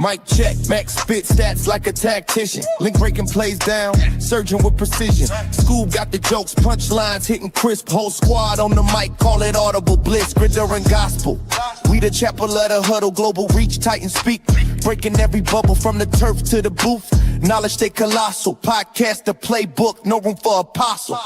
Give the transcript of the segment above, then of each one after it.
Mic check, max spit stats like a tactician. Link breaking plays down, surging with precision. Scoob got the jokes, punchlines hitting crisp. Whole squad on the mic, call it audible bliss. Gritter and gospel. We the chapel of the huddle, global reach, Titan speak. Breaking every bubble from the turf to the booth. Knowledge stay colossal. Podcast the playbook, no room for apostle.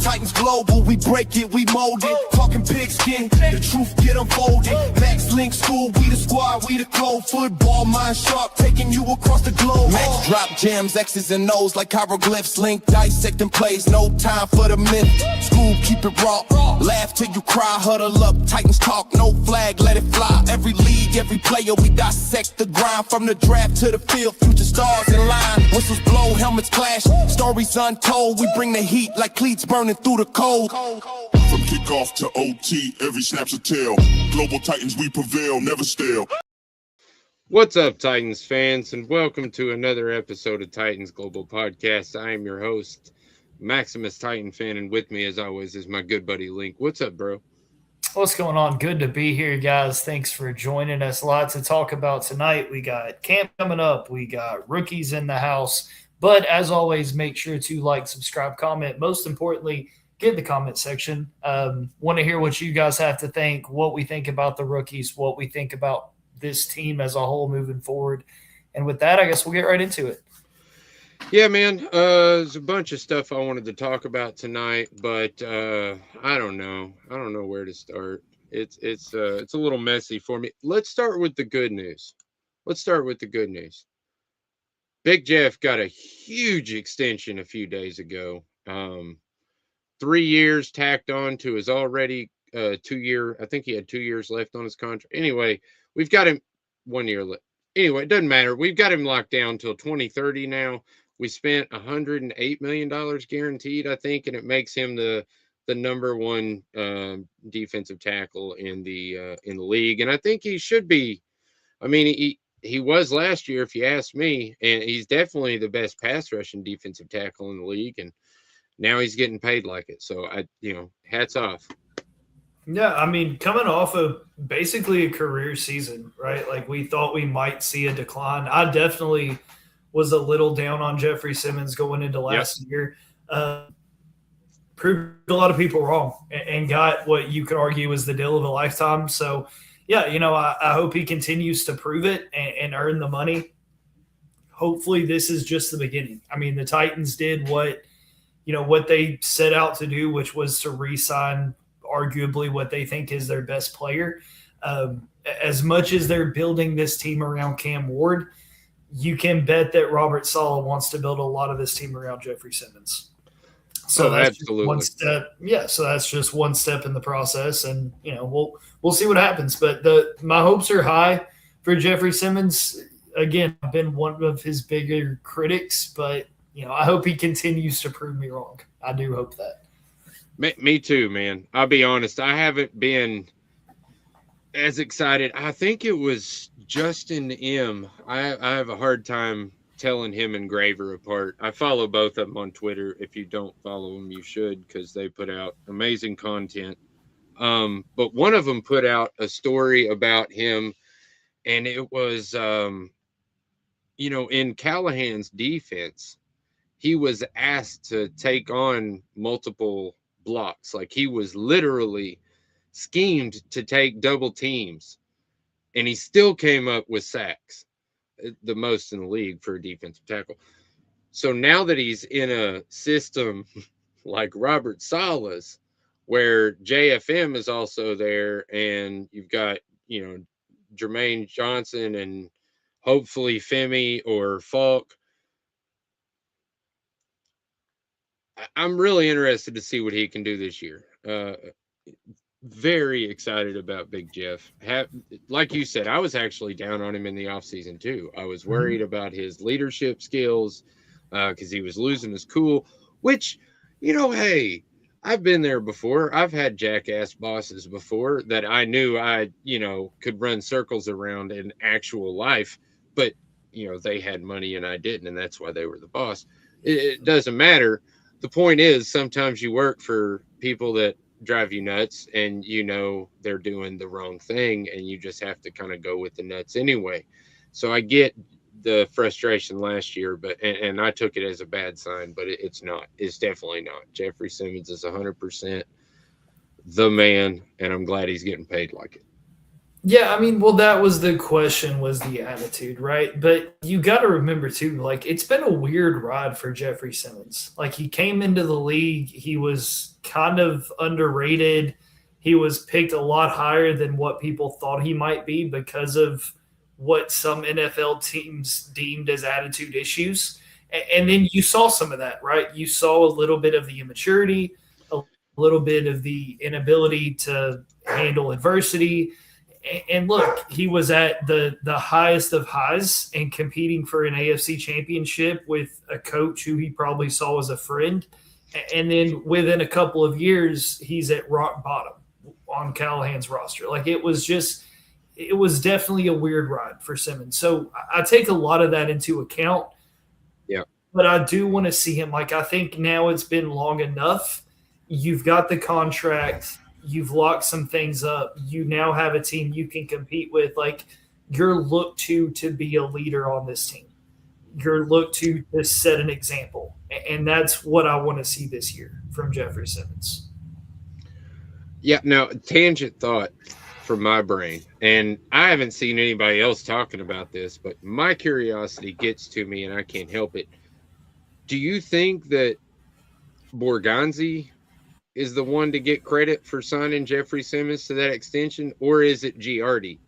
Titans global, we break it, we mold it. Talking pigskin, the truth get unfolded. Max Link School, we the squad, we the code. Football mind sharp, taking you across the globe. Max drop gems, X's and O's like hieroglyphs. Link dissecting plays, no time for the myth. School keep it raw, laugh till you cry. Huddle up, Titans talk, no flag, let it fly. Every league, every player, we dissect the grind. From the draft to the field, future stars in line. Whistles blow, helmets clash, stories untold. We bring the heat like cleats burning through the cold. From kickoff to OT, every snap's a tale. Global Titans, we prevail, never stale. What's up, Titans fans, and welcome to another episode of Titans Global Podcast. I am your host, Maximus Titan fan, and with me, as always, is my good buddy Link. What's up, bro? What's going on? Good to be here, guys. Thanks for joining us. A lot to talk about tonight. We got camp coming up. We got rookies in the house. But as always, make sure to like, subscribe, comment. Most importantly, get in the comment section. Want to hear what you guys have to think, what we think about the rookies, what we think about this team as a whole moving forward. And with that, I guess we'll get right into it. Yeah, man. There's a bunch of stuff I wanted to talk about tonight, but I don't know. I don't know where to start. It's a little messy for me. Let's start with the good news. Big Jeff got a huge extension a few days ago. 3 years tacked on to his already 2 year. I think he had 2 years left on his contract. Anyway, we've got him 1 year left. Anyway, it doesn't matter. We've got him locked down till 2030 now. We spent $108 million guaranteed, I think, and it makes him the number one defensive tackle in the league. And I think he should be. I mean, he was last year, if you ask me, and he's definitely the best pass rushing defensive tackle in the league. And now he's getting paid like it. So hats off. Yeah, I mean, coming off of basically a career season, right? Like we thought we might see a decline. I definitely was a little down on Jeffery Simmons going into last year. Proved a lot of people wrong and got what you could argue was the deal of a lifetime. So, yeah, I hope he continues to prove it and earn the money. Hopefully this is just the beginning. I mean, the Titans did what they set out to do, which was to re-sign arguably what they think is their best player. As much as they're building this team around Cam Ward, you can bet that Robert Saleh wants to build a lot of this team around Jeffery Simmons. So that's absolutely one step. Yeah, so that's just one step in the process, and we'll see what happens. But my hopes are high for Jeffery Simmons. Again, I've been one of his bigger critics, but I hope he continues to prove me wrong. I do hope that. Me too, man. I'll be honest. I haven't been as excited. I think it was Justin M. I have a hard time telling him and Graver apart. I follow both of them on Twitter. If you don't follow them, you should, because they put out amazing content. But one of them put out a story about him, and it was, in Callahan's defense, he was asked to take on multiple blocks. Like he was literally schemed to take double teams, and he still came up with sacks, the most in the league for a defensive tackle. So now that he's in a system like Robert Saleh's, where JFM is also there, and you've got Jermaine Johnson and hopefully Femi or Falk, I'm really interested to see what he can do this year. Very excited about Big Jeff. Like you said, I was actually down on him in the offseason too. I was worried about his leadership skills because he was losing his cool, which, hey, I've been there before. I've had jackass bosses before that I knew I, could run circles around in actual life, but, they had money and I didn't, and that's why they were the boss. It doesn't matter. The point is, sometimes you work for people that drive you nuts and they're doing the wrong thing, and you just have to kind of go with the nuts anyway. So I get the frustration last year, but and I took it as a bad sign, but it's not. It's definitely not. Jeffery Simmons is 100% the man, and I'm glad he's getting paid like it. Yeah, I mean, well, that was the question, was the attitude, right? But you got to remember too, like it's been a weird ride for Jeffery Simmons. Like he came into the league, he was kind of underrated. He was picked a lot higher than what people thought he might be because of what some NFL teams deemed as attitude issues. And then you saw some of that, right? You saw a little bit of the immaturity, a little bit of the inability to handle adversity. And look, he was at the highest of highs and competing for an AFC championship with a coach who he probably saw as a friend. And then within a couple of years, he's at rock bottom on Callahan's roster. Like it was definitely a weird ride for Simmons. So I take a lot of that into account. Yeah. But I do want to see him. Like I think now it's been long enough. You've got the contract. You've locked some things up. You now have a team you can compete with. Like you're looked to be a leader on this team. You're looked to set an example. And that's what I want to see this year from Jeffery Simmons. Yeah. Now, tangent thought from my brain, and I haven't seen anybody else talking about this, but my curiosity gets to me and I can't help it. Do you think that Borgonzi is the one to get credit for signing Jeffery Simmons to that extension, or is it Giardi?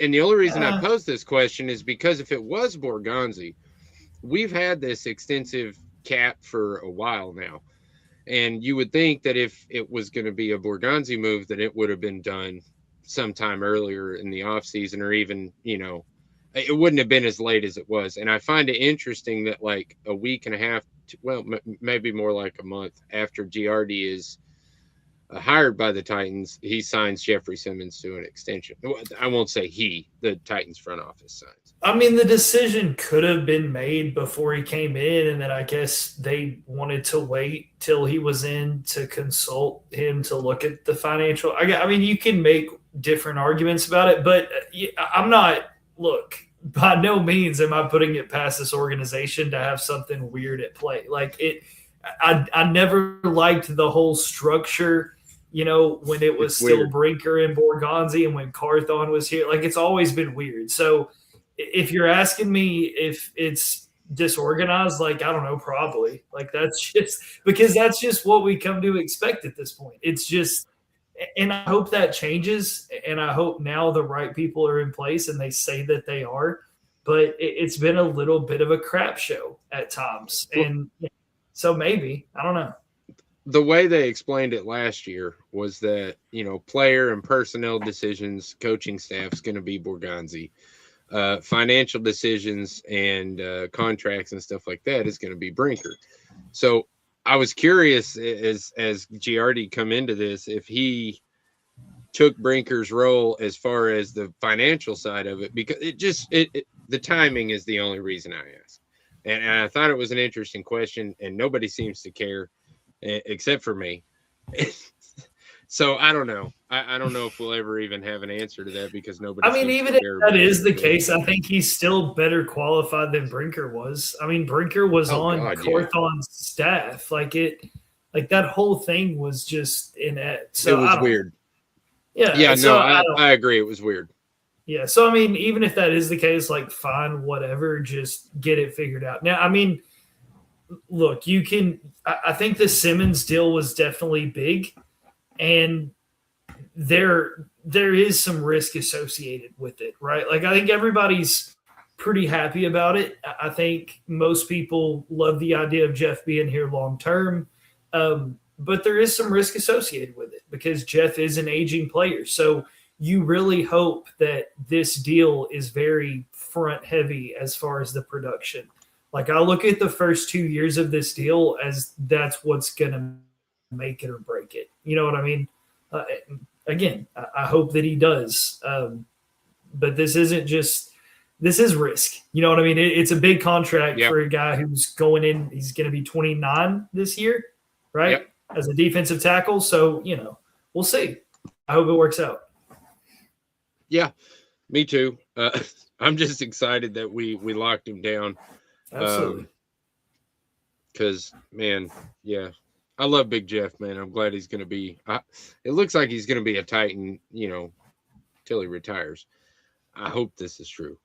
And the only reason I pose this question is because if it was Borgonzi, we've had this extensive cap for a while now. And you would think that if it was going to be a Borgonzi move, that it would have been done sometime earlier in the offseason, or even, it wouldn't have been as late as it was. And I find it interesting that like a week and a half, maybe more like a month after Giardi is hired by the Titans, he signs Jeffery Simmons to an extension. I won't say the Titans front office signs. I mean, the decision could have been made before he came in, and then I guess they wanted to wait till he was in to consult him to look at the financial. I mean, you can make different arguments about it, but I'm not – look, by no means am I putting it past this organization to have something weird at play. Like I never liked the whole structure, when it was still Brinker and Borgonzi and when Carthon was here. Like it's always been weird. So if you're asking me if it's disorganized, like I don't know, probably. Like that's just what we come to expect at this point. It's just, and I hope that changes, and I hope now the right people are in place and they say that they are. But it's been a little bit of a crap show at times, and so maybe, I don't know. The way they explained it last year was that, player and personnel decisions, coaching staff's going to be Borgonzi. Financial decisions and contracts and stuff like that is going to be Brinker. So I was curious as Giardi come into this, if he took Brinker's role as far as the financial side of it, because the timing is the only reason I asked. And I thought it was an interesting question, and nobody seems to care except for me. So I don't know. I don't know if we'll ever even have an answer to that, because nobody. I mean, even if that is the case, I think he's still better qualified than Brinker was. I mean, Brinker was on Carthon's staff. Like that whole thing was just inept. So it was weird. Yeah. So I agree. It was weird. Yeah. So I mean, even if that is the case, like fine, whatever, just get it figured out. Now, I mean, look, I think the Simmons deal was definitely big, and there is some risk associated with it, right? Like I think everybody's pretty happy about it. I think most people love the idea of Jeff being here long term, but there is some risk associated with it because Jeff is an aging player. So you really hope that this deal is very front heavy as far as the production. Like I look at the first 2 years of this deal as that's what's going to make it or break it. You know what I mean? Again, I hope that he does. But this is risk. You know what I mean? It's a big contract for a guy who's going in. He's going to be 29 this year, right? As a defensive tackle. So, we'll see. I hope it works out. Yeah. Me too. I'm just excited that we locked him down. Absolutely. Because, man, yeah, I love Big Jeff, man. I'm glad he's going to be. It looks like he's going to be a Titan, till he retires. I hope this is true.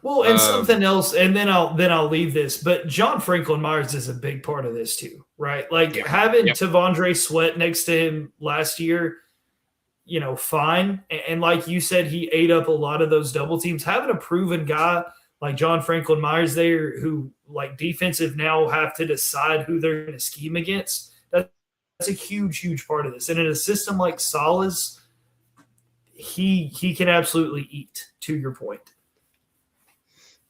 Well, and something else, and then I'll leave this. But John Franklin Myers is a big part of this too, right? Like having Tavondre Sweat next to him last year, fine. And like you said, he ate up a lot of those double teams. Having a proven guy like John Franklin Myers there, who like defensive now have to decide who they're going to scheme against. That's a huge part of this. And in a system like Salah's, he can absolutely eat. To your point.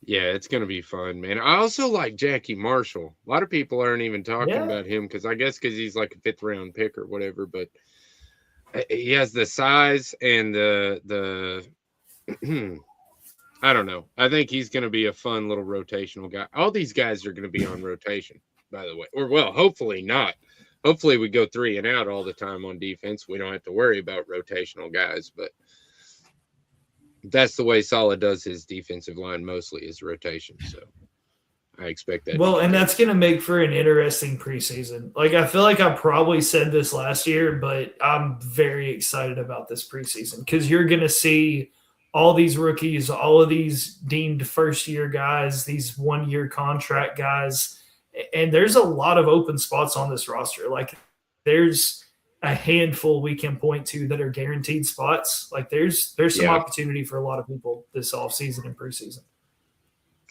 Yeah, it's going to be fun, man. I also like Jackie Marshall. A lot of people aren't even talking about him because he's like a 5th round pick or whatever, but he has the size and the I don't know. I think he's going to be a fun little rotational guy. All these guys are going to be on rotation, by the way. Or, well, hopefully not. Hopefully we go 3 and out all the time on defense. We don't have to worry about rotational guys, but that's the way Salah does his defensive line mostly is rotation. So I expect that. Well, and that's going to make for an interesting preseason. Like, I feel like I probably said this last year, but I'm very excited about this preseason because you're going to see all these rookies, all of these deemed first-year guys, these one-year contract guys, and there's a lot of open spots on this roster. Like, there's a handful we can point to that are guaranteed spots. Like there's some opportunity for a lot of people this offseason and preseason.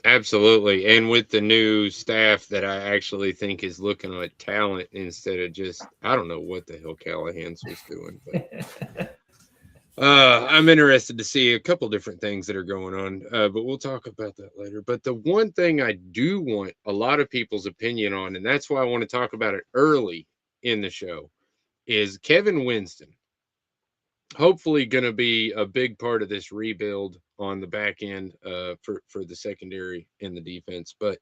Absolutely. And with the new staff that I actually think is looking at talent instead of just, I don't know what the hell Callahan's was doing, but I'm interested to see a couple different things that are going on, but we'll talk about that later. But the one thing I do want a lot of people's opinion on, and that's why I want to talk about it early in the show, is Kevin Winston. Hopefully going to be a big part of this rebuild on the back end for the secondary and the defense. But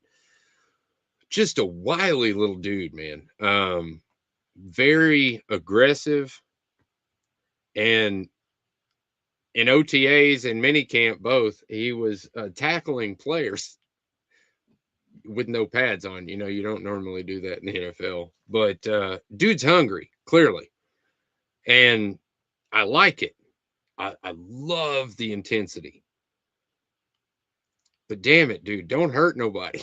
just a wily little dude, man. Very aggressive. And in OTAs and Mini-Camp both, he was tackling players with no pads on. You don't normally do that in the NFL. But dude's hungry, clearly. And I like it. I love the intensity. But damn it, dude, don't hurt nobody.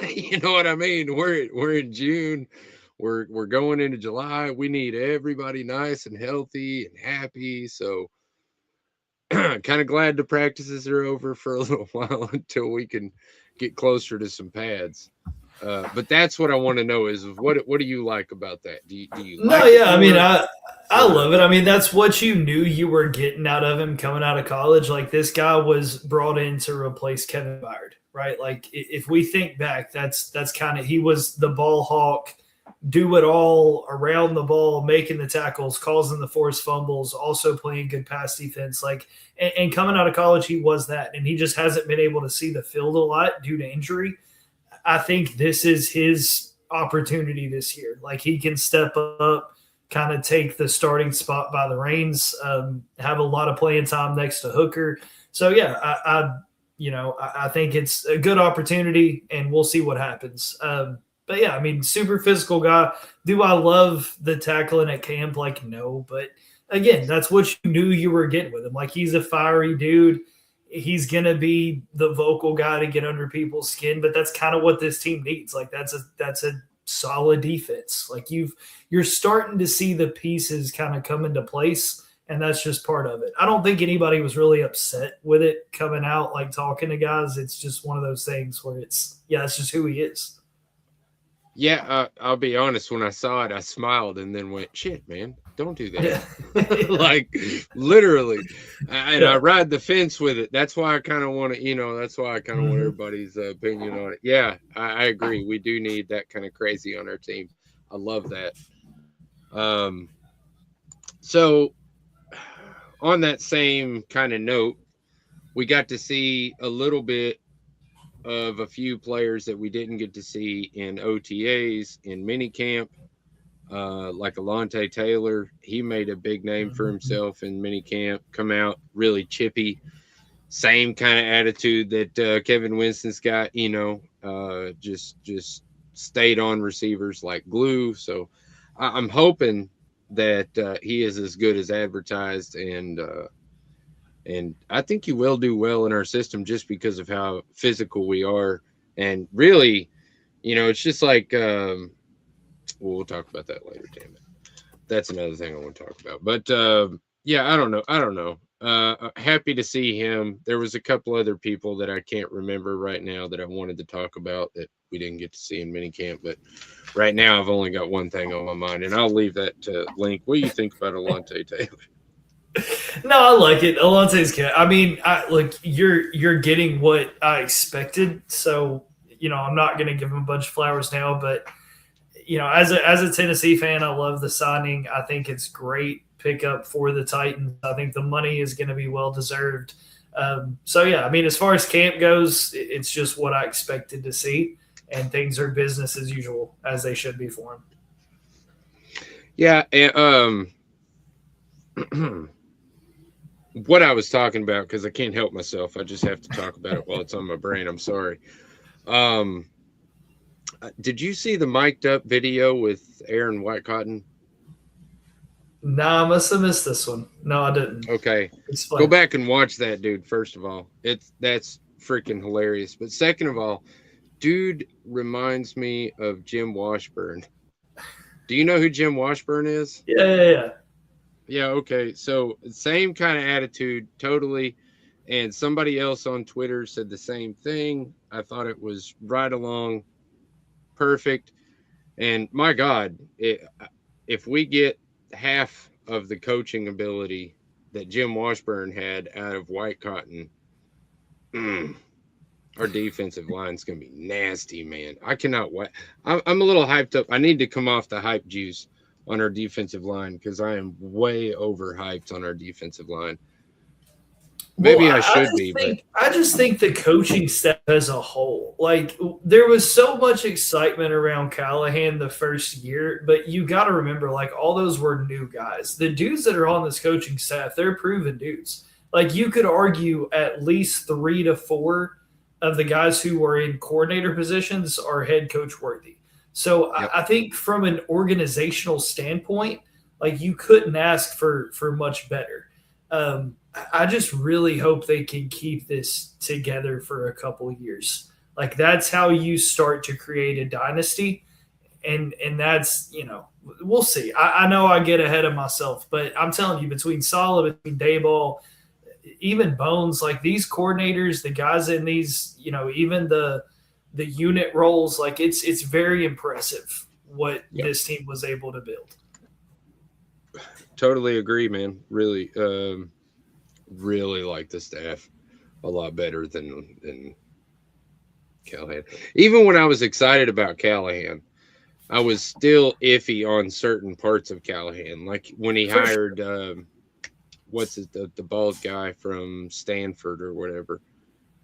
You know what I mean? We're in June. We're going into July. We need everybody nice and healthy and happy. So kind of glad the practices are over for a little while until we can get closer to some pads. But that's what I want to know is what do you like about that? Do you like it? I mean, I love it. I mean, that's what you knew you were getting out of him coming out of college. Like this guy was brought in to replace Kevin Byard, right? Like if we think back, that's kind of, he was the ball hawk, do it all around the ball, making the tackles, causing the forced fumbles, also playing good pass defense. Like, and coming out of college, he was that, and he just hasn't been able to see the field a lot due to injury. I think this is his opportunity this year. Like he can step up, kind of take the starting spot by the reins, have a lot of playing time next to Hooker. So yeah, I think it's a good opportunity, and we'll see what happens. But yeah, I mean, super physical guy. Do I love the tackling at camp? Like, no, but again, that's what you knew you were getting with him. Like he's a fiery dude. He's going to be the vocal guy to get under people's skin, but that's kind of what this team needs. Like that's a solid defense. Like you're starting to see the pieces kind of come into place, and that's just part of it. I don't think anybody was really upset with it coming out, like talking to guys. It's just one of those things where it's just who he is. Yeah, I'll be honest. When I saw it, I smiled and then went, shit, man, don't do that. Like, literally. And I ride the fence with it. That's why I kind of want to, want everybody's opinion on it. Yeah, I agree. We do need that kind of crazy on our team. I love that. So, on that same kind of note, we got to see a little bit of a few players that we didn't get to see in OTAs, in Mini-Camp, like Alontae Taylor. He made a big name for himself in Mini-Camp, come out really chippy. same kind of attitude that Kevin Winston's got, just stayed on receivers like glue. So I'm hoping that he is as good as advertised, and I think he will do well in our system just because of how physical we are. And really, it's just like, we'll talk about that later. Damn it. That's another thing I want to talk about. But yeah, I don't know. Happy to see him. There was a couple other people that I can't remember right now that I wanted to talk about that we didn't get to see in minicamp. But right now, I've only got one thing on my mind, and I'll leave that to Link. What do you think about Alontae Taylor? No, I like it. Alontae's good. I mean, look, you're getting what I expected. So, I'm not going to give him a bunch of flowers now, but as a Tennessee fan, I love the signing. I think it's great pickup for the Titans. I think the money is going to be well deserved. So yeah, I mean, as far as camp goes, it's just what I expected to see, and things are business as usual, as they should be for him. Yeah, and what I was talking about, because I can't help myself, I just have to talk about it while it's on my brain. I'm sorry. Did you see the mic'd up video with Aaron Whitecotton? Nah, I must have missed this one. No, I didn't. Okay. Go back and watch that, dude. First of all, that's freaking hilarious. But second of all, dude reminds me of Jim Washburn. Do you know who Jim Washburn is? Yeah. Yeah, okay. So same kind of attitude, totally. And somebody else on Twitter said the same thing. I thought it was right along perfect. And my God, if we get half of the coaching ability that Jim Washburn had out of Whitecotton, our defensive line's going to be nasty, man. I cannot wait. I'm a little hyped up. I need to come off the hype juice on our defensive line because I am way overhyped on our defensive line. Maybe I should be, but I just think the coaching staff as a whole, like there was so much excitement around Callahan the first year, but you got to remember, like all those were new guys. The dudes that are on this coaching staff, they're proven dudes. Like you could argue at least 3 to 4 of the guys who are in coordinator positions are head coach worthy. So yep. I think from an organizational standpoint, like you couldn't ask for much better. I just really hope they can keep this together for a couple of years. Like that's how you start to create a dynasty. And that's, we'll see. I know I get ahead of myself, but I'm telling you, between Saleh, between Dayball, even Bones, like these coordinators, the guys in these, even the unit roles, like it's very impressive what this team was able to build. Totally agree, man. Really, really like the staff a lot better than Callahan. Even when I was excited about Callahan, I was still iffy on certain parts of Callahan. Like when he hired, the bald guy from Stanford or whatever,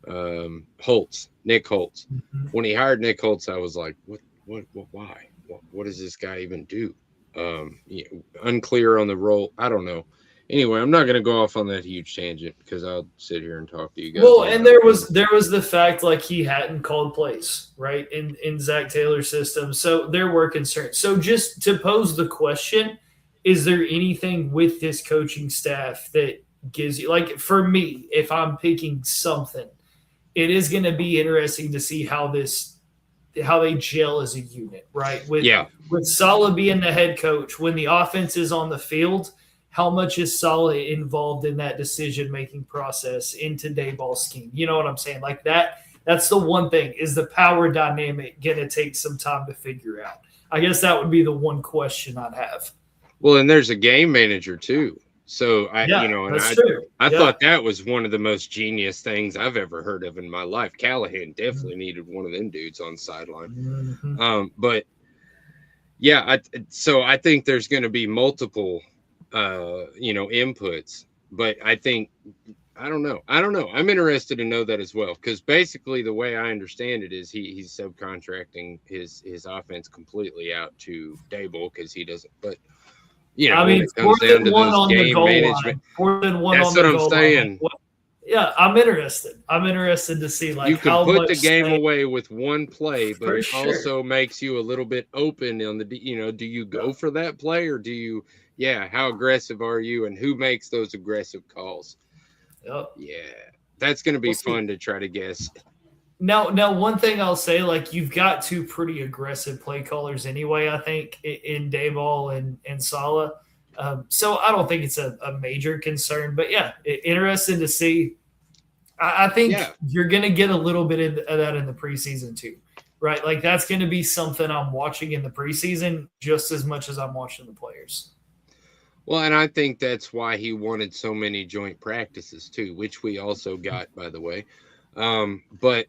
Nick Holtz. Mm-hmm. When he hired Nick Holtz, I was like, why? What does this guy even do? Unclear on the role. I don't know. Anyway, I'm not going to go off on that huge tangent because I'll sit here and talk to you guys. Well, and there was the fact like he hadn't called plays, right, in Zach Taylor's system. So there were concerns. So just to pose the question, is there anything with this coaching staff that gives you, like for me, if I'm picking something, it is going to be interesting to see how they gel as a unit, right? With Saleh being the head coach, when the offense is on the field, how much is Saleh involved in that decision-making process into Dayball's scheme? You know what I'm saying? Like that's the one thing. Is the power dynamic going to take some time to figure out? I guess that would be the one question I'd have. Well, and there's a game manager too. So I thought that was one of the most genius things I've ever heard of in my life. Callahan definitely needed one of them dudes on the sideline. Mm-hmm. But yeah, so I think there's going to be multiple inputs, but I don't know. I'm interested to know that as well, because basically the way I understand it is he's subcontracting his offense completely out to Dayball because he doesn't. But I mean, more than one on the goal line. More than one on the goal line. Yeah, I'm interested. I'm interested to see you can how put much the game away with one play, but For it sure. also makes you a little bit open on the, do you go for that play or do you, how aggressive are you and who makes those aggressive calls? Yep. Yeah, that's going to be We'll see. fun to try to guess. Now, one thing I'll say, you've got two pretty aggressive play callers anyway, I think, in Dayball and Sala. So I don't think it's a major concern. But, yeah, interested to see. I think you're going to get a little bit of that in the preseason too, right? That's going to be something I'm watching in the preseason just as much as I'm watching the players. Well, and I think that's why he wanted so many joint practices too, which we also got, by the way. But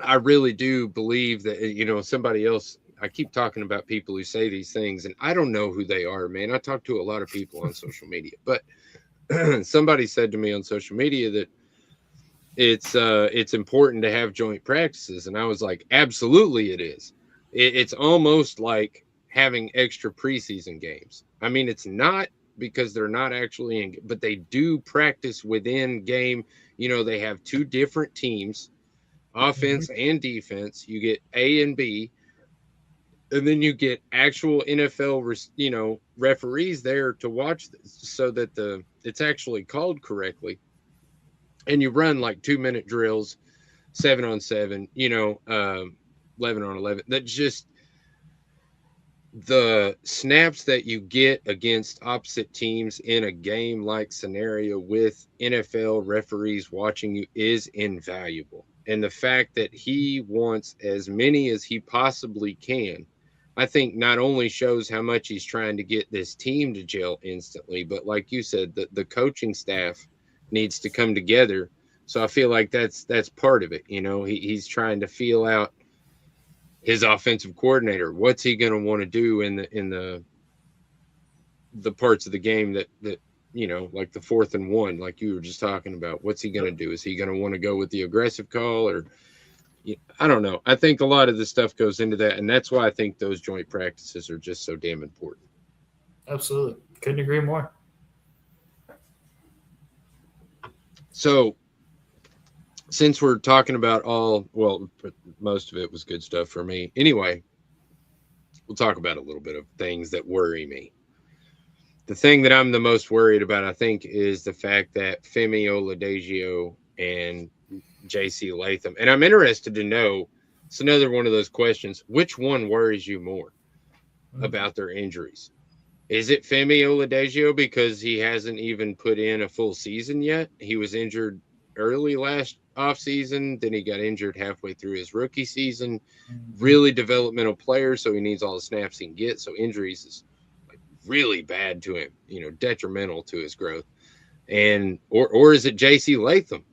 I really do believe that, somebody else, I keep talking about people who say these things and I don't know who they are, man. I talk to a lot of people on social media, but somebody said to me on social media that it's important to have joint practices. And I was like, absolutely it is. It's almost like having extra preseason games. I mean, it's not because they're not actually in, but they do practice within game. They have two different teams, offense and defense. You get A and B, and then you get actual NFL, referees there to watch this so that it's actually called correctly. And you run 2-minute drills, 7-on-7, 11-on-11. That's just the snaps that you get against opposite teams in a game-like scenario with NFL referees watching you is invaluable. And the fact that he wants as many as he possibly can, I think not only shows how much he's trying to get this team to gel instantly, but like you said, the coaching staff needs to come together. So I feel like that's part of it. He's trying to feel out his offensive coordinator. What's he going to want to do in the parts of the game that like the 4th and 1, like you were just talking about? What's he going to do? Is he going to want to go with the aggressive call or? I don't know. I think a lot of this stuff goes into that, and that's why I think those joint practices are just so damn important. Absolutely. Couldn't agree more. So since we're talking about most of it was good stuff for me. Anyway, we'll talk about a little bit of things that worry me. The thing that I'm the most worried about, I think, is the fact that Femi Oladipo and JC Latham, and I'm interested to know, it's another one of those questions, which one worries you more about their injuries? Is it Femi Oladipo because he hasn't even put in a full season yet? He was injured early last offseason, then he got injured halfway through his rookie season. Really developmental player, so he needs all the snaps he can get. So injuries is really bad to him, detrimental to his growth. And or is it JC Latham,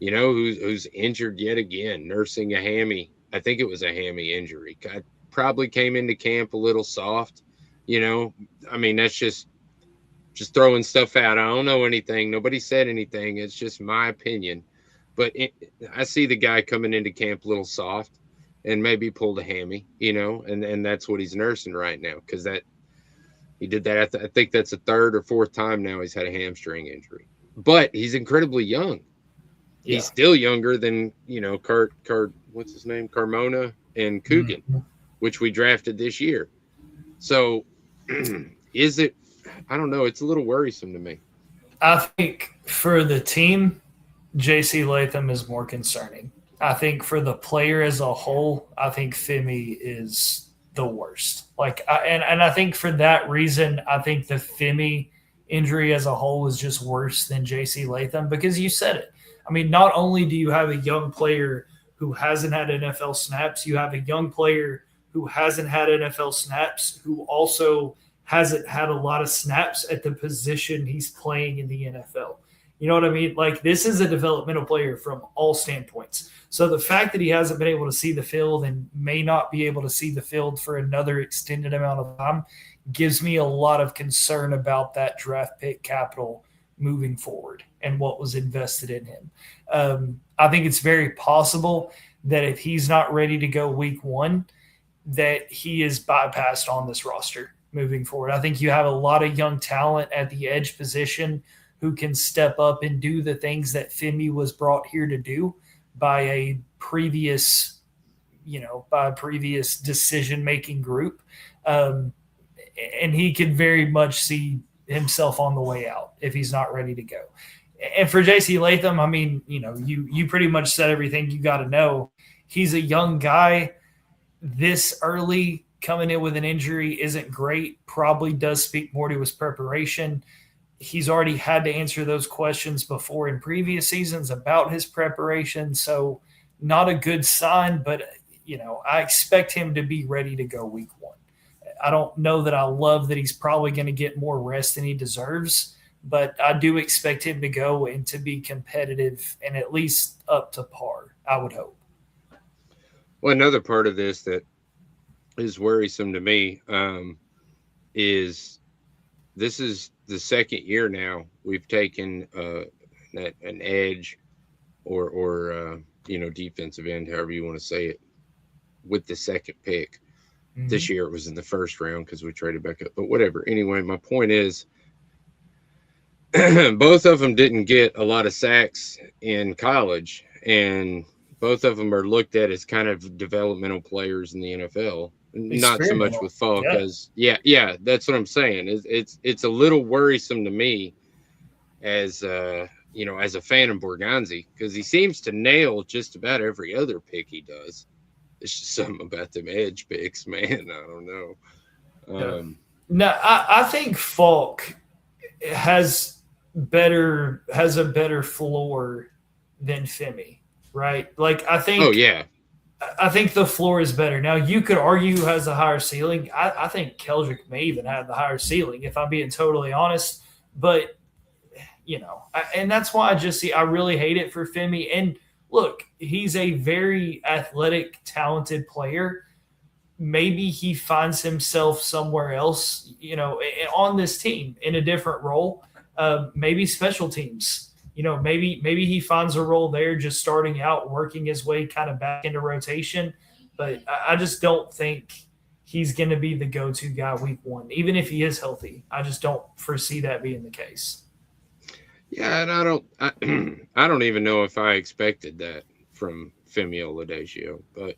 who's injured yet again, nursing a hammy? I think it was a hammy injury. Probably came into camp a little soft. I mean, that's just throwing stuff out. I don't know anything. Nobody said anything. It's just my opinion. But I see the guy coming into camp a little soft and maybe pulled a hammy, and that's what he's nursing right now because he did that. I think that's the 3rd or 4th time now he's had a hamstring injury. But he's incredibly young. Yeah. He's still younger than, what's his name? Carmona and Coogan, which we drafted this year. So is it, I don't know. It's a little worrisome to me. I think for the team, JC Latham is more concerning. I think for the player as a whole, I think Femi is the worst. And I think for that reason, I think the Femi injury as a whole is just worse than JC Latham because you said it. I mean, not only do you have a young player who hasn't had NFL snaps, you have a young player who hasn't had NFL snaps who also hasn't had a lot of snaps at the position he's playing in the NFL. You know what I mean? This is a developmental player from all standpoints. So the fact that he hasn't been able to see the field and may not be able to see the field for another extended amount of time gives me a lot of concern about that draft pick capital moving forward and what was invested in him. I think it's very possible that if he's not ready to go week 1, that he is bypassed on this roster moving forward. I think you have a lot of young talent at the edge position who can step up and do the things that Femi was brought here to do by a previous decision-making group. And he could very much see himself on the way out if he's not ready to go. And for JC Latham, I mean, you pretty much said everything you got to know. He's a young guy. This early coming in with an injury isn't great, probably does speak more to his preparation. He's already had to answer those questions before in previous seasons about his preparation. So not a good sign, but I expect him to be ready to go week 1. I don't know that I love that he's probably going to get more rest than he deserves, but I do expect him to go and to be competitive and at least up to par, I would hope. Well, another part of this that is worrisome to me is this is the second year now we've taken an edge or defensive end, however you want to say it, with the second pick. Mm-hmm. This year it was in the first round because we traded back up, but whatever. Anyway, my point is both of them didn't get a lot of sacks in college, and both of them are looked at as kind of developmental players in the NFL. Not so much with Falk as yeah, that's what I'm saying. It's a little worrisome to me as as a fan of Borgonzi, because he seems to nail just about every other pick he does. It's just something about them edge picks, man. I don't know. No, I think Falk has a better floor than Femi, right? Like I think. Oh yeah. I think the floor is better. Now, you could argue who has a higher ceiling. I think Keldrick may even have the higher ceiling, if I'm being totally honest. But, and that's why I really hate it for Femi. And look, he's a very athletic, talented player. Maybe he finds himself somewhere else, on this team in a different role, maybe special teams. Maybe he finds a role there just starting out, working his way kind of back into rotation. But I just don't think he's going to be the go-to guy week 1, even if he is healthy. I just don't foresee that being the case. Yeah, and I don't even know if I expected that from Femi Oladipo, but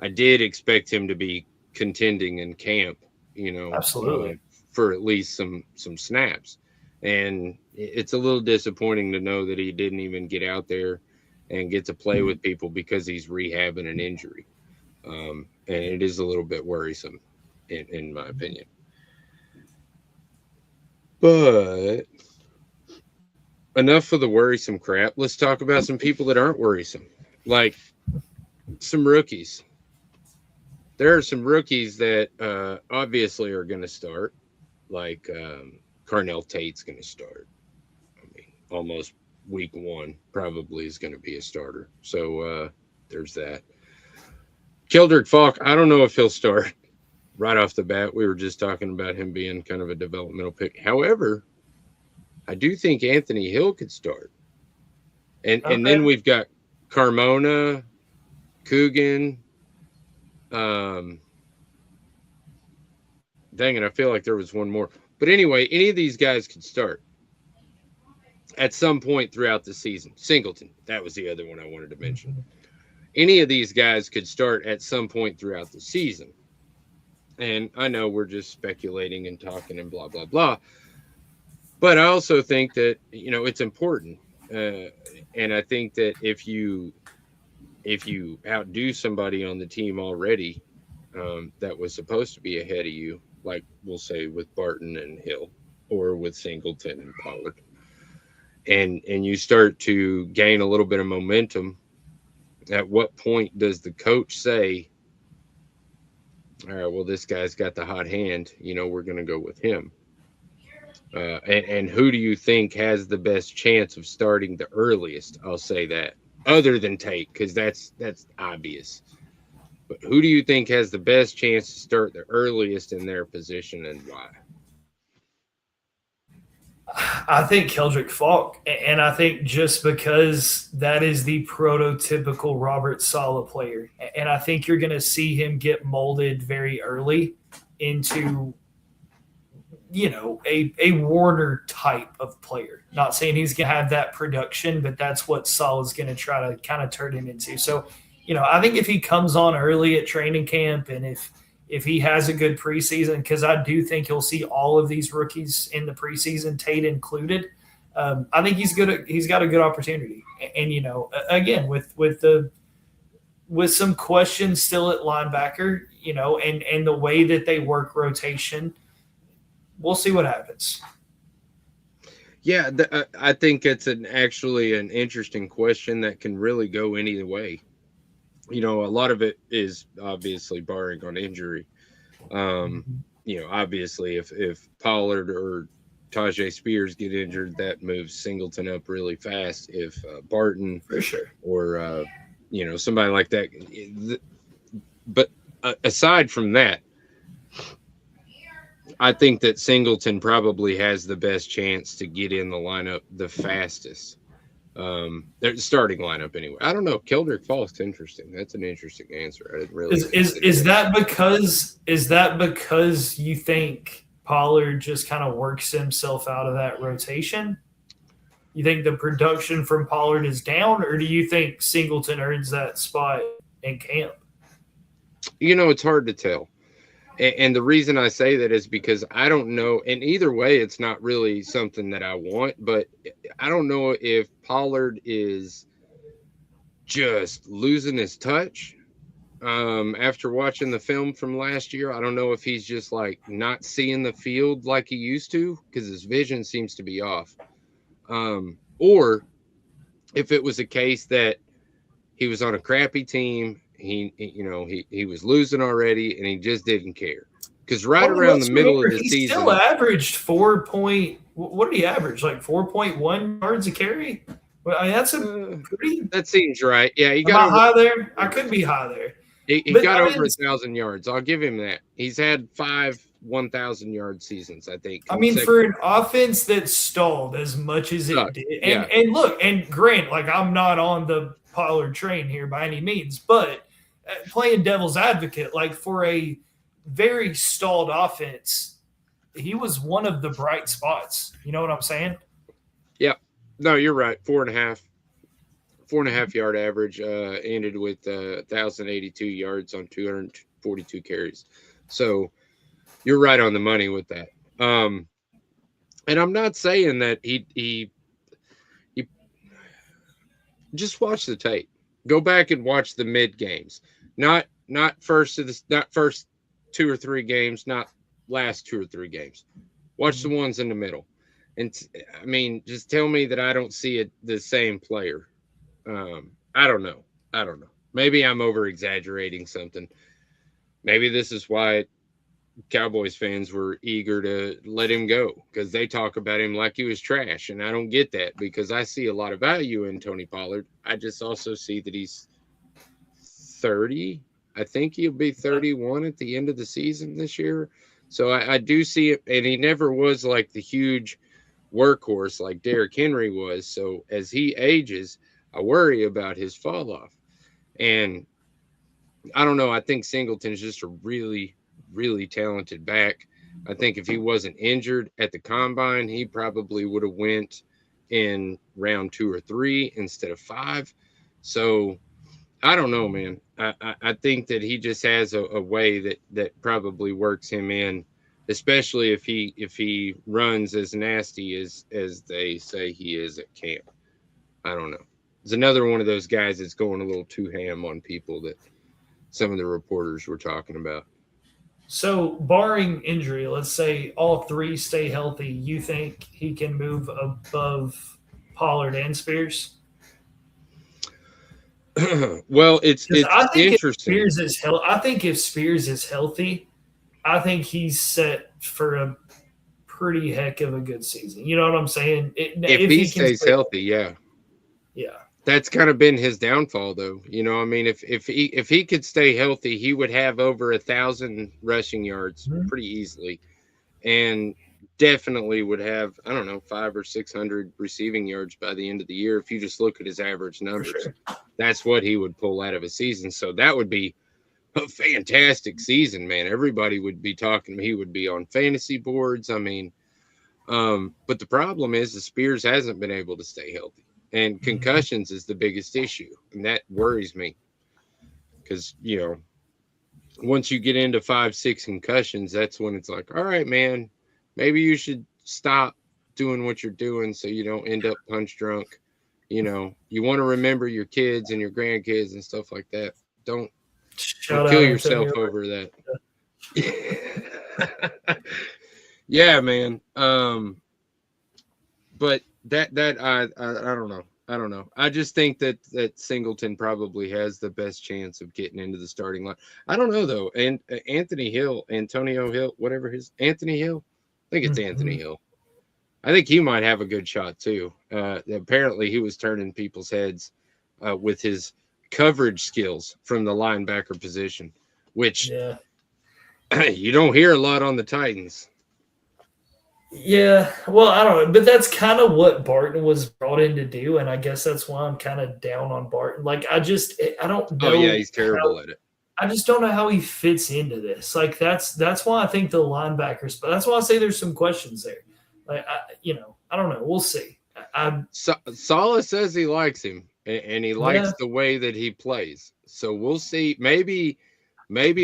I did expect him to be contending in camp, absolutely, for at least some snaps. And it's a little disappointing to know that he didn't even get out there and get to play with people because he's rehabbing an injury. And it is a little bit worrisome, in my opinion. But enough of the worrisome crap. Let's talk about some people that aren't worrisome, like some rookies. There are some rookies that obviously are going to start, like Carnell Tate's going to start. I mean, almost week 1 probably is going to be a starter. So there's that. Keldrick Falk, I don't know if he'll start right off the bat. We were just talking about him being kind of a developmental pick. However, I do think Anthony Hill could start. And then we've got Carmona, Coogan. Dang it, I feel like there was one more. But anyway, any of these guys could start at some point throughout the season. Singleton, that was the other one I wanted to mention. Any of these guys could start at some point throughout the season. And I know we're just speculating and talking and blah, blah, blah. But I also think that, it's important. And I think that if you outdo somebody on the team already that was supposed to be ahead of you, like we'll say with Barton and Hill, or with Singleton and Pollard, and you start to gain a little bit of momentum, at what point does the coach say, all right, well, this guy's got the hot hand, we're going to go with him? And who do you think has the best chance of starting the earliest? I'll say that, other than Tate, because that's obvious. But who do you think has the best chance to start the earliest in their position, and why? I think Keldrick Falk, and I think just because that is the prototypical Robert Saleh player, and I think you're going to see him get molded very early into a Warner type of player. Not saying he's going to have that production, but that's what Saul is going to try to kind of turn him into. So, I think if he comes on early at training camp and if he has a good preseason, because I do think you'll see all of these rookies in the preseason, Tate included. I think he's good. He's got a good opportunity. And again, with some questions still at linebacker, and the way that they work rotation, we'll see what happens. Yeah, I think it's actually an interesting question that can really go any way. A lot of it is obviously barring on injury. Obviously if Pollard or Tajay Spears get injured, that moves Singleton up really fast. If Barton for sure or somebody like that. But aside from that, I think that Singleton probably has the best chance to get in the lineup the fastest. Their starting lineup anyway. I don't know. Keldrick Falk's interesting. That's an interesting answer. I didn't really. Is that because you think Pollard just kind of works himself out of that rotation? You think the production from Pollard is down, or do you think Singleton earns that spot in camp? It's hard to tell. And the reason I say that is because I don't know. And either way, it's not really something that I want. But I don't know if Pollard is just losing his touch after watching the film from last year. I don't know if he's just like not seeing the field like he used to because his vision seems to be off. Or if it was a case that he was on a crappy team, he was losing already and he just didn't care. Because around the middle of the season, he still averaged 4 point. What did he average? Like 4.1 yards a carry. Well, I mean, that's a pretty. That seems right. Yeah, he got high there. I could be high there. He got over 1,000 yards. I'll give him that. He's had 5 1,000-yard seasons, I think. I mean, for an offense that stalled as much as it did, and look, and Grant, like I'm not on the Pollard train here by any means, but playing devil's advocate, like for a very stalled offense, he was one of the bright spots. You know what I'm saying? Yeah. No, you're right. 4.5 yard average, ended with 1,082 yards on 242 carries. So you're right on the money with that. And I'm not saying that he just watch the tape. Go back and watch the mid games. Not first 2 or 3 games, not last 2 or 3 games. Watch the ones in the middle. And I mean, just tell me that I don't see the same player. I don't know. Maybe I'm over exaggerating something. Maybe this is why Cowboys fans were eager to let him go, because they talk about him like he was trash. And I don't get that, because I see a lot of value in Tony Pollard. I just also see that he's 30. I think he'll be 31 at the end of the season this year. So I do see it. And he never was like the huge workhorse like Derrick Henry was. So as he ages, I worry about his fall off. And I don't know. I think Singleton's just a really, really talented back. I think if he wasn't injured at the combine, he probably would have went in round 2 or 3 instead of 5. So I don't know, man. I think that he just has a way that probably works him in, especially if he runs as nasty as they say he is at camp. I don't know. It's another one of those guys that's going a little too ham on people that some of the reporters were talking about. So, barring injury, let's say all 3 stay healthy, you think he can move above Pollard and Spears? Well, it's interesting. I think if Spears is healthy, I think he's set for a pretty heck of a good season. You know what I'm saying? If he stays healthy, yeah. That's kind of been his downfall, though. You know, I mean, if he could stay healthy, he would have over 1,000 rushing yards pretty easily, and definitely would have, I don't know, 500 or 600 receiving yards by the end of the year. If you just look at his average numbers, that's what he would pull out of a season. So that would be a fantastic season, man. Everybody would be talking. He would be on fantasy boards. I mean, but the problem is the Spears hasn't been able to stay healthy, and concussions is the biggest issue, and that worries me because once you get into 5-6 concussions, that's when it's like, all right, man, maybe you should stop doing what you're doing so you don't end up punch drunk. You want to remember your kids and your grandkids and stuff like that. Don't kill yourself over that. Yeah, man. But that I don't know. I don't know. I just think that Singleton probably has the best chance of getting into the starting line. I don't know though. And Anthony Hill, Antonio Hill, whatever Anthony Hill. I think it's Anthony Hill. I think he might have a good shot too. Apparently, he was turning people's heads with his coverage skills from the linebacker position, which you don't hear a lot on the Titans. Yeah, well, I don't know, but that's kind of what Barton was brought in to do, and I guess that's why I'm kind of down on Barton. Like, I don't know. Oh yeah, he's terrible at it. I just don't know how he fits into this. Like, that's why I think the linebackers, but that's why I say there's some questions there. Like, I don't know. We'll see. Saleh says he likes him, and he likes the way that he plays. So we'll see. Maybe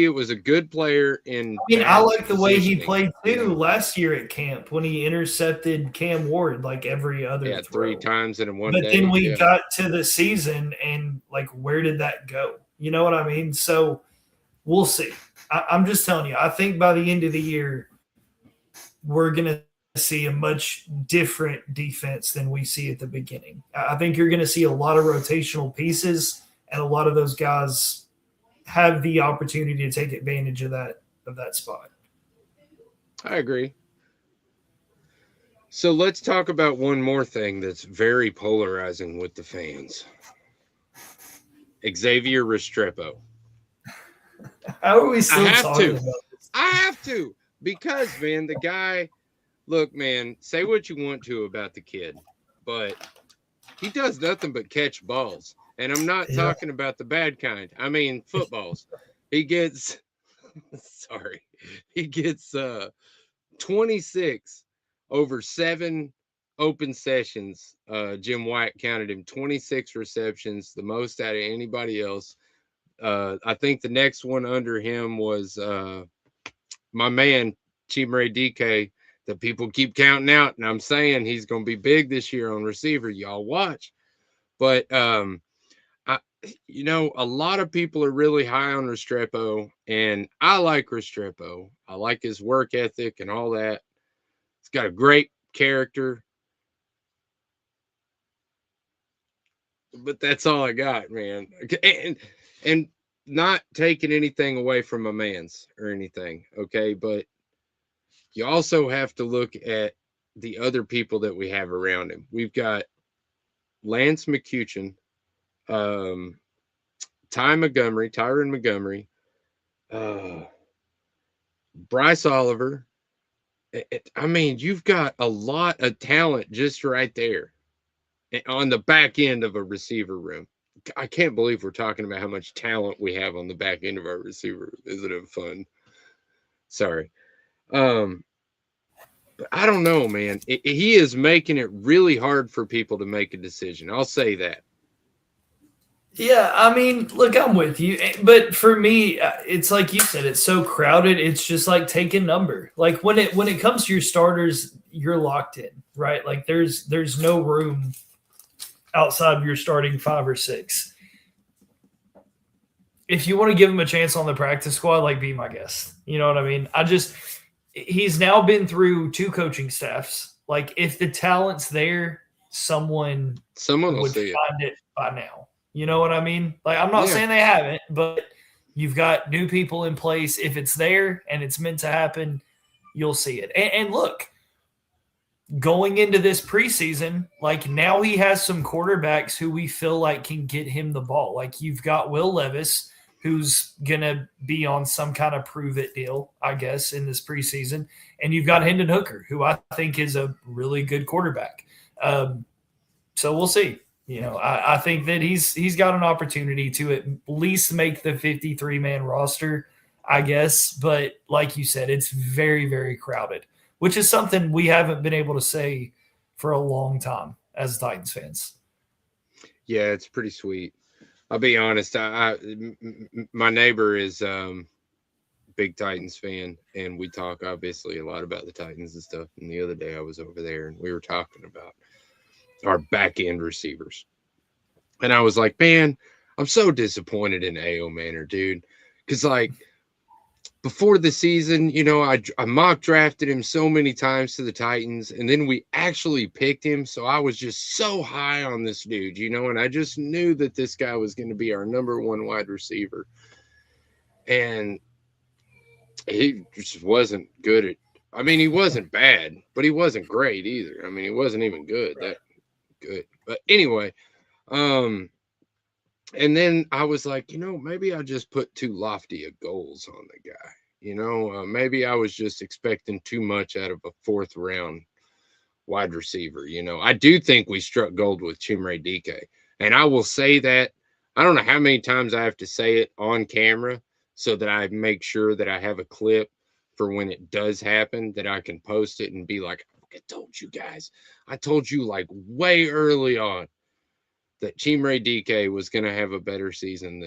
it was a good player in. I mean, I like the way he played too last year at camp when he intercepted Cam Ward like every other throw. 3 times in one day. But then we got to the season, and like, where did that go? You know what I mean? So we'll see. I'm just telling you. I think by the end of the year, we're gonna see a much different defense than we see at the beginning. I think you're going to see a lot of rotational pieces, and a lot of those guys have the opportunity to take advantage of that spot. I agree. So let's talk about one more thing that's very polarizing with the fans. Xavier Restrepo. How are we still talking about this? I have to, because, man, the guy – look, man, say what you want to about the kid, but he does nothing but catch balls. And I'm not talking about the bad kind. I mean, footballs. He gets 26 over 7 open sessions. Jim White counted him 26 receptions, the most out of anybody else. I think the next one under him was my man, Chimere Dike, that people keep counting out, and I'm saying he's going to be big this year on receiver. Y'all watch. But, a lot of people are really high on Restrepo, and I like Restrepo. I like his work ethic and all that. He's got a great character. But that's all I got, man. And not taking anything away from my man's or anything, okay? But you also have to look at the other people that we have around him. We've got Lance McCutcheon, Tyron Montgomery, Bryce Oliver. I mean, you've got a lot of talent just right there on the back end of a receiver room. I can't believe we're talking about how much talent we have on the back end of our receiver room. Isn't it fun? Sorry. But I don't know, man. He is making it really hard for people to make a decision. I'll say that. Yeah, I mean, look, I'm with you. But for me, it's like you said, it's so crowded. It's just like take a number. Like when it comes to your starters, you're locked in, right? Like there's no room outside of your starting 5 or 6. If you want to give him a chance on the practice squad, like, be my guest. You know what I mean? He's now been through 2 coaching staffs. Like, if the talent's there, someone will would see find it by now. You know what I mean? Like, I'm not saying they haven't, but you've got new people in place. If it's there and it's meant to happen, you'll see it. And look, going into this preseason, like, now he has some quarterbacks who we feel like can get him the ball. Like, you've got Will Levis, who's going to be on some kind of prove-it deal, I guess, in this preseason. And you've got Hendon Hooker, who I think is a really good quarterback. So we'll see. I think that he's got an opportunity to at least make the 53-man roster, I guess. But like you said, it's very, very crowded, which is something we haven't been able to say for a long time as Titans fans. Yeah, it's pretty sweet. I'll be honest. My neighbor is big Titans fan, and we talk obviously a lot about the Titans and stuff. And the other day I was over there, and we were talking about our back end receivers. And I was like, man, I'm so disappointed in A.O. Manor, dude. Because, like, before the season, I mock drafted him so many times to the Titans, and then we actually picked him. So I was just so high on this dude, and I just knew that this guy was going to be our number one wide receiver. And he just wasn't good at, he wasn't bad, but he wasn't great either. He wasn't even good. That good. But anyway, and then I was like, maybe I just put too lofty of goals on the guy. Maybe I was just expecting too much out of a fourth round wide receiver. I do think we struck gold with Chimere Dike. And I will say that, I don't know how many times I have to say it on camera so that I make sure that I have a clip for when it does happen, that I can post it and be like, I told you guys, I told you like way early on that Chimere Dike was going to have a better season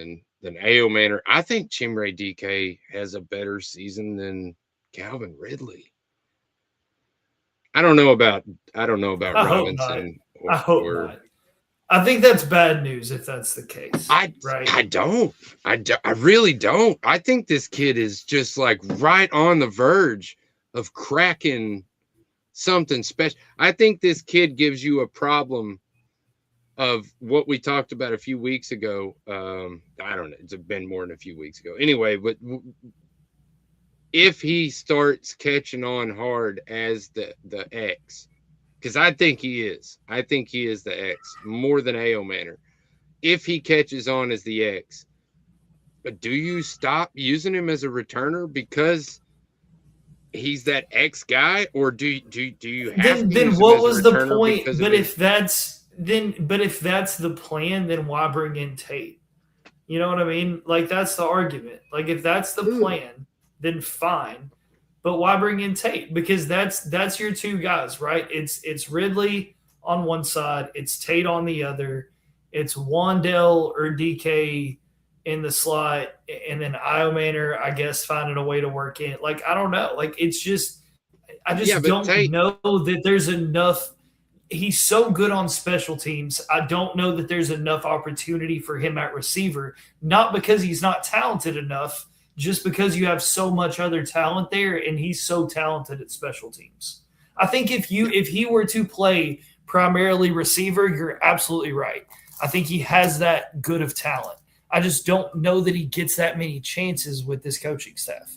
than A.O. Manor. I think Chimere Dike has a better season than Calvin Ridley. I don't know about Robinson. I hope not. I think that's bad news if that's the case. I really don't. I think this kid is just like right on the verge of cracking something special. I think this kid gives you a problem of what we talked about a few weeks ago. I don't know. It's been more than a few weeks ago. Anyway, but if he starts catching on hard as the X, because I think he is. I think he is the X more than A.O. Manor. If he catches on as the X, do you stop using him as a returner because he's that X guy, or do you have then what was the point? But if that's the plan, then why bring in Tate? You know what I mean? Like, that's the argument. Like, if that's the plan, then fine. But why bring in Tate? Because that's your two guys, right? It's Ridley on one side, it's Tate on the other, it's Wandell or DK in the slot, and then A.O. Manor, I guess, finding a way to work in. Like, I don't know. Like, it's just – I just don't know that there's enough – he's so good on special teams. I don't know that there's enough opportunity for him at receiver, not because he's not talented enough, just because you have so much other talent there, and he's so talented at special teams. I think if he were to play primarily receiver, you're absolutely right. I think he has that good of talent. I just don't know that he gets that many chances with this coaching staff.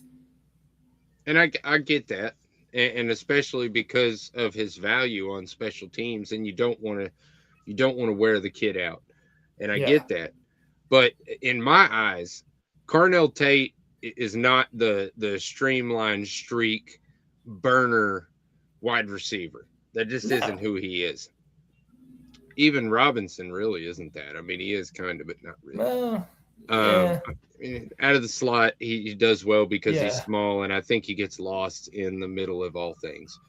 And I get that, and especially because of his value on special teams, and you don't want to wear the kid out, and I get that. But in my eyes, Carnell Tate is not the streamlined streak burner wide receiver. That just isn't who he is. Even Robinson really isn't that. He is kind of, but not really. Out of the slot, he does well because he's small, and I think he gets lost in the middle of all things.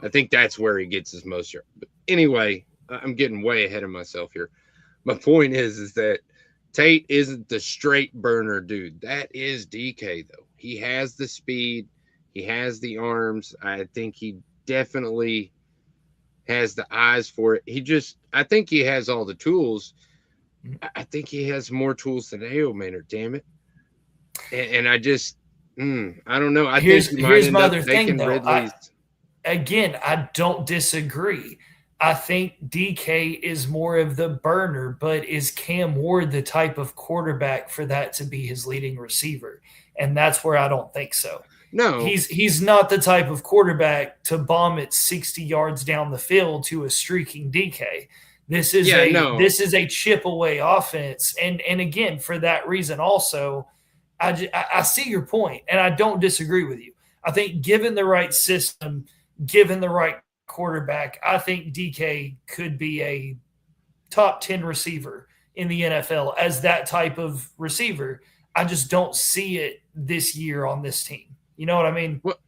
I think that's where he gets his most yards. But anyway, I'm getting way ahead of myself here. My point is that Tate isn't the straight burner dude. That is DK, though. He has the speed. He has the arms. I think he definitely has the eyes for it. I think he has all the tools. I think he has more tools than A.O. Manor, damn it. And I just, I don't know. Here's my other thing, though. I don't disagree. I think DK is more of the burner, but is Cam Ward the type of quarterback for that to be his leading receiver? And that's where I don't think so. No. He's not the type of quarterback to bomb it 60 yards down the field to a streaking DK. This is a chip away offense. And again, for that reason also, I see your point, and I don't disagree with you. I think given the right system, given the right quarterback, I think DK could be a top 10 receiver in the NFL as that type of receiver. I just don't see it this year on this team. You know what I mean? Well,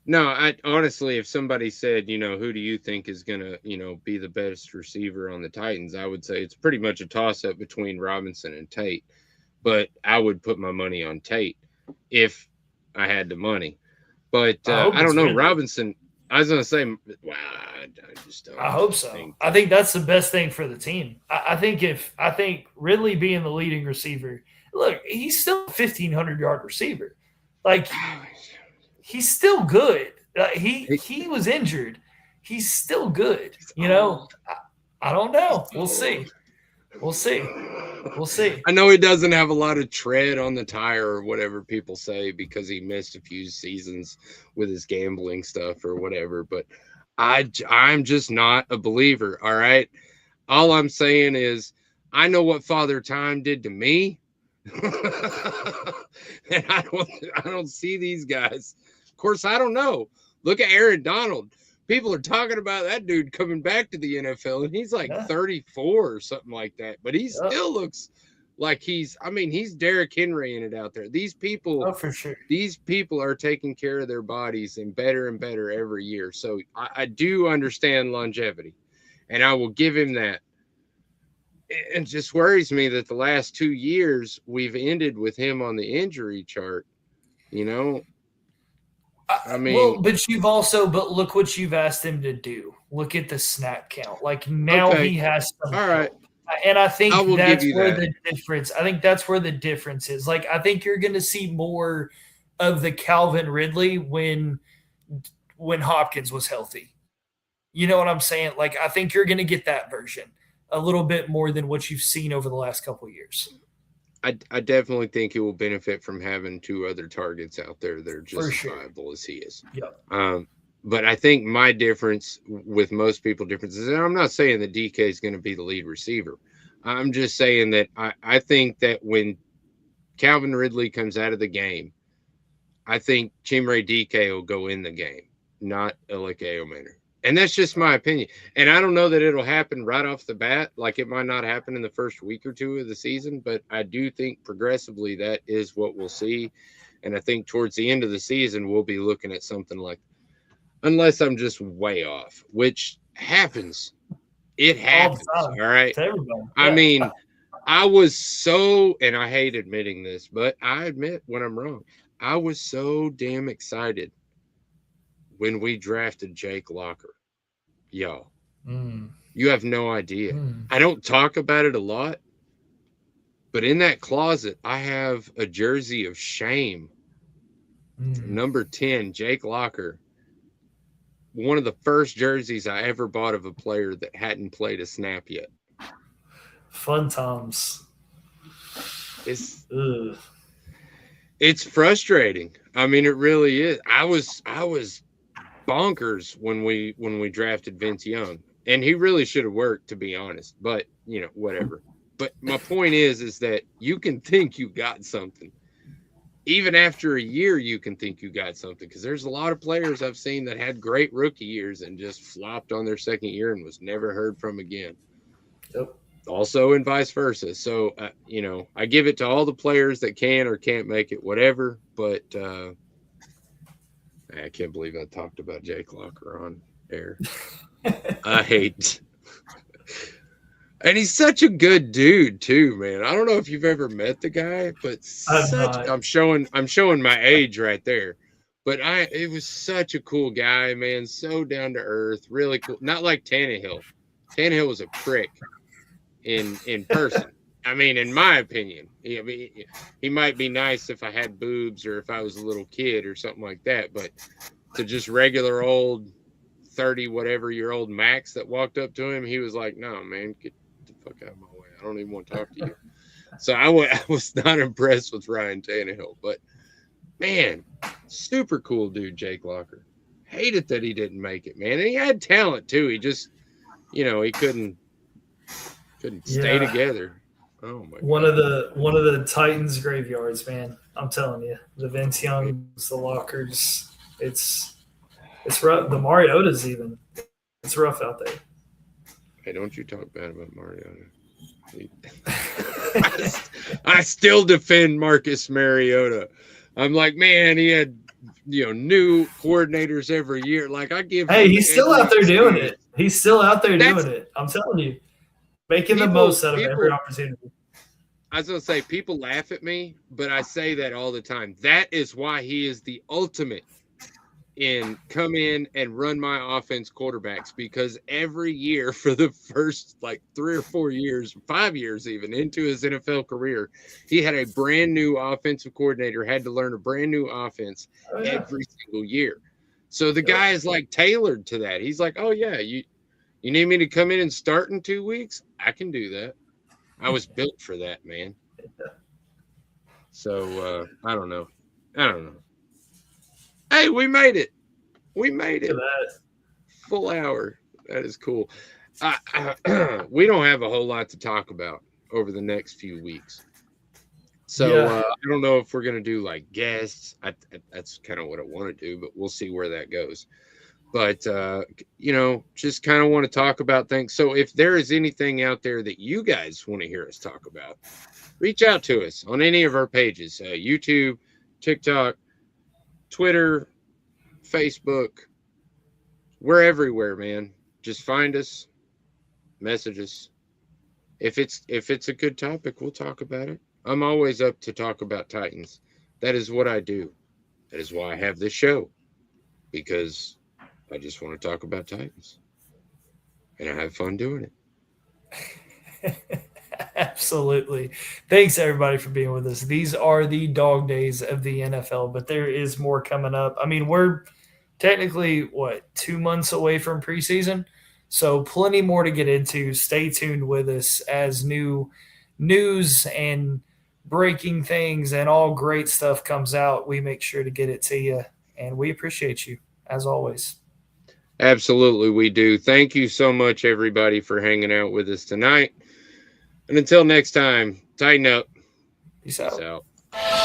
no, I honestly, if somebody said, who do you think is going to, be the best receiver on the Titans, I would say it's pretty much a toss-up between Robinson and Tate. But I would put my money on Tate if I had the money. But I don't know. Ridley. Robinson, I was going to say, wow, I just don't. I hope so. I think that's the best thing for the team. I think Ridley being the leading receiver, look, he's still a 1,500-yard receiver. Like, he's still good. He was injured. He's still good. I don't know. We'll see. I know he doesn't have a lot of tread on the tire or whatever people say because he missed a few seasons with his gambling stuff or whatever, but I'm just not a believer, all right? All I'm saying is I know what Father Time did to me, and I don't see these guys. Of course, I don't know. Look at Aaron Donald. People are talking about that dude coming back to the NFL, and he's like 34 or something like that. But he still looks like he's Derrick Henry in it out there. These people, for sure. These people are taking care of their bodies and better every year. So I do understand longevity, and I will give him that. It just worries me that the last 2 years we've ended with him on the injury chart, but look what you've asked him to do. Look at the snap count. Like now he has some all right. help. And I think that's where the difference. I think that's where the difference is. Like I think you're going to see more of the Calvin Ridley when Hopkins was healthy. You know what I'm saying? Like I think you're going to get that version a little bit more than what you've seen over the last couple of years. I definitely think he will benefit from having two other targets out there that are just as viable as he is. Yep. But I think my difference with most people differences, and I'm not saying that DK is going to be the lead receiver. I'm just saying that I think that when Calvin Ridley comes out of the game, I think Chimere DK will go in the game, not Elike Omener. And that's just my opinion. And I don't know that it'll happen right off the bat. Like it might not happen in the first week or two of the season, but I do think progressively that is what we'll see. And I think towards the end of the season, we'll be looking at something like, unless I'm just way off, which happens. It happens. All right. I mean, I was so, and I hate admitting this, but I admit when I'm wrong. I was so damn excited when we drafted Jake Locker. Y'all, you have no idea. I don't talk about it a lot, but in that closet, I have a jersey of shame. Number 10, Jake Locker. One of the first jerseys I ever bought of a player that hadn't played a snap yet. Fun times. It's frustrating. I mean, it really is. I was bonkers when we drafted Vince Young, and he really should have worked, to be honest, but whatever. But my point is that you can think you got something even after a year. You can think you got something, because there's a lot of players I've seen that had great rookie years and just flopped on their second year and was never heard from again. Yep. Also, and vice versa. So I give it to all the players that can or can't make it, whatever, but I can't believe I talked about Jake Locker on air. I hate. And he's such a good dude too, man. I don't know if you've ever met the guy, but I'm showing my age right there. But it was such a cool guy, man. So down to earth, really cool. Not like Tannehill. Tannehill was a prick in person. I mean, in my opinion, he might be nice if I had boobs or if I was a little kid or something like that. But to just regular old 30-whatever-year-old Max that walked up to him, he was like, "No, man, get the fuck out of my way. I don't even want to talk to you." So I was not impressed with Ryan Tannehill. But, man, super cool dude, Jake Locker. Hated that he didn't make it, man. And he had talent, too. He just, he couldn't stay together. Oh my God. One of the Titans graveyards, man. I'm telling you, the Vince Youngs, the Lockers, it's rough. The Mariotas even, it's rough out there. Hey, don't you talk bad about Mariota. I still defend Marcus Mariota. I'm like, man, he had new coordinators every year. Like I give. Hey, him he's still every out there doing excuse. it. He's still out there That's- doing it. I'm telling you, making the most out of every opportunity. I was gonna say people laugh at me, but I say that all the time. That is why he is the ultimate in come in and run my offense quarterbacks, because every year for the first like 3 or 4 years, 5 years even into his NFL career, he had a brand new offensive coordinator, had to learn a brand new offense every single year. So the guy is like tailored to that. He's like, oh yeah, you need me to come in and start in 2 weeks? I can do that. I was built for that, man. So I don't know. Hey, we made it. We made it. Full hour. That is cool. We don't have a whole lot to talk about over the next few weeks. So I don't know if we're going to do like guests. That's kind of what I want to do, but we'll see where that goes. But, just kind of want to talk about things. So if there is anything out there that you guys want to hear us talk about, reach out to us on any of our pages, YouTube, TikTok, Twitter, Facebook. We're everywhere, man. Just find us, message us. If it's a good topic, we'll talk about it. I'm always up to talk about Titans. That is what I do. That is why I have this show, because I just want to talk about Titans, and I have fun doing it. Absolutely. Thanks, everybody, for being with us. These are the dog days of the NFL, but there is more coming up. I mean, we're technically, 2 months away from preseason, so plenty more to get into. Stay tuned with us as new news and breaking things and all great stuff comes out. We make sure to get it to you, and we appreciate you, as always. Absolutely, we do. Thank you so much, everybody, for hanging out with us tonight. And until next time, tighten up. Peace out. Peace out.